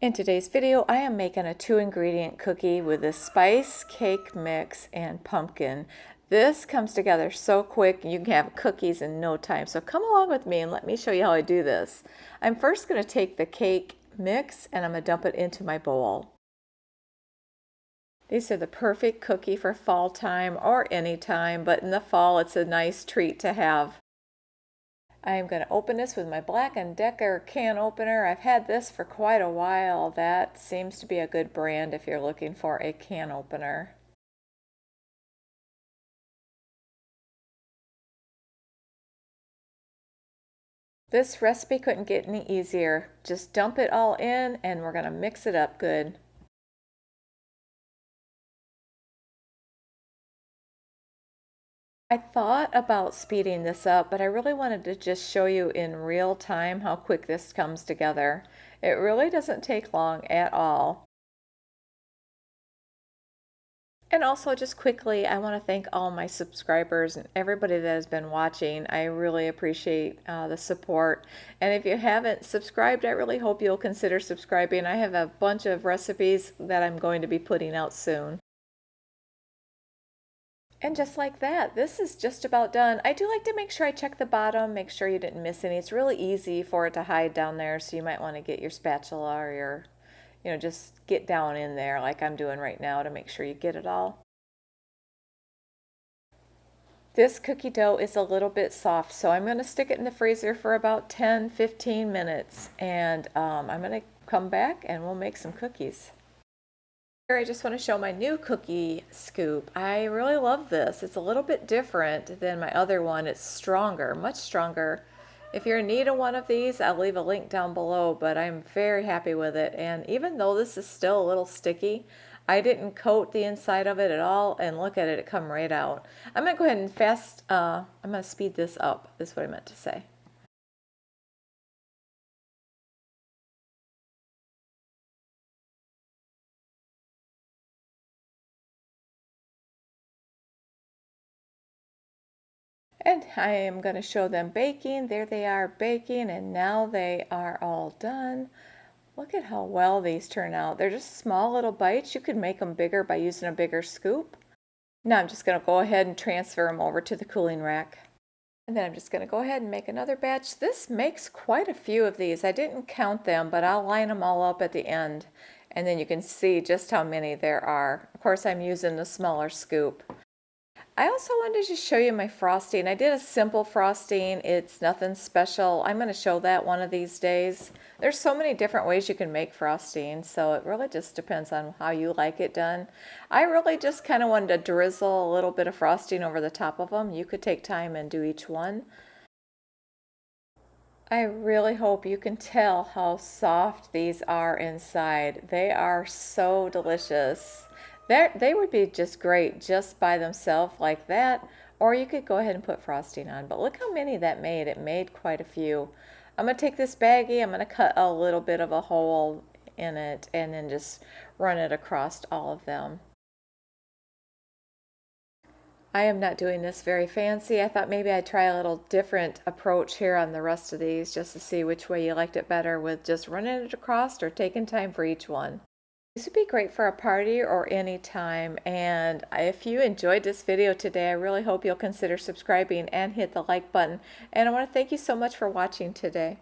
In today's video, I am making a 2-ingredient cookie with a spice cake mix and pumpkin. This comes together so quick, you can have cookies in no time. So come along with me and let me show you how I do this. I'm first going to take the cake mix and I'm going to dump it into my bowl. These are the perfect cookie for fall time or any time, but in the fall it's a nice treat to have. I'm going to open this with my Black & Decker can opener. I've had this for quite a while. That seems to be a good brand if you're looking for a can opener. This recipe couldn't get any easier. Just dump it all in and we're going to mix it up good. I thought about speeding this up, but I really wanted to just show you in real time how quick this comes together. It really doesn't take long at all. And also, just quickly, I want to thank all my subscribers and everybody that has been watching. I really appreciate the support. And if you haven't subscribed, I really hope you'll consider subscribing. I have a bunch of recipes that I'm going to be putting out soon. And just like that, this is just about done. I do like to make sure I check the bottom, make sure you didn't miss any. It's really easy for it to hide down there, so you might want to get your spatula or your, just get down in there like I'm doing right now to make sure you get it all. This cookie dough is a little bit soft, so I'm going to stick it in the freezer for about 10-15 minutes, and I'm going to come back and we'll make some cookies. Here I just want to show my new cookie scoop. I really love this. It's a little bit different than my other one. It's stronger, much stronger. If you're in need of one of these, I'll leave a link down below, but I'm very happy with it. And even though this is still a little sticky, I didn't coat the inside of it at all, and look at it, it come right out. I'm going to go ahead and I'm going to speed this up, is what I meant to say. And I am going to show them baking. There they are baking, and now they are all done. Look at how well these turn out. They're just small little bites. You could make them bigger by using a bigger scoop. Now I'm just going to go ahead and transfer them over to the cooling rack. And then I'm just going to go ahead and make another batch. This makes quite a few of these. I didn't count them, but I'll line them all up at the end. And then you can see just how many there are. Of course, I'm using the smaller scoop. I also wanted to just show you my frosting. I did a simple frosting. It's nothing special. I'm going to show that one of these days. There's so many different ways you can make frosting, so it really just depends on how you like it done. I really just kind of wanted to drizzle a little bit of frosting over the top of them. You could take time and do each one. I really hope you can tell how soft these are inside. They are so delicious. They would be just great just by themselves like that, or you could go ahead and put frosting on. But look how many that made. It made quite a few. I'm going to take this baggie, I'm going to cut a little bit of a hole in it and then just run it across all of them. I am not doing this very fancy. I thought maybe I'd try a little different approach here on the rest of these just to see which way you liked it better, with just running it across or taking time for each one. This would be great for a party or any time. And if you enjoyed this video today, I really hope you'll consider subscribing and hit the like button. And I want to thank you so much for watching today.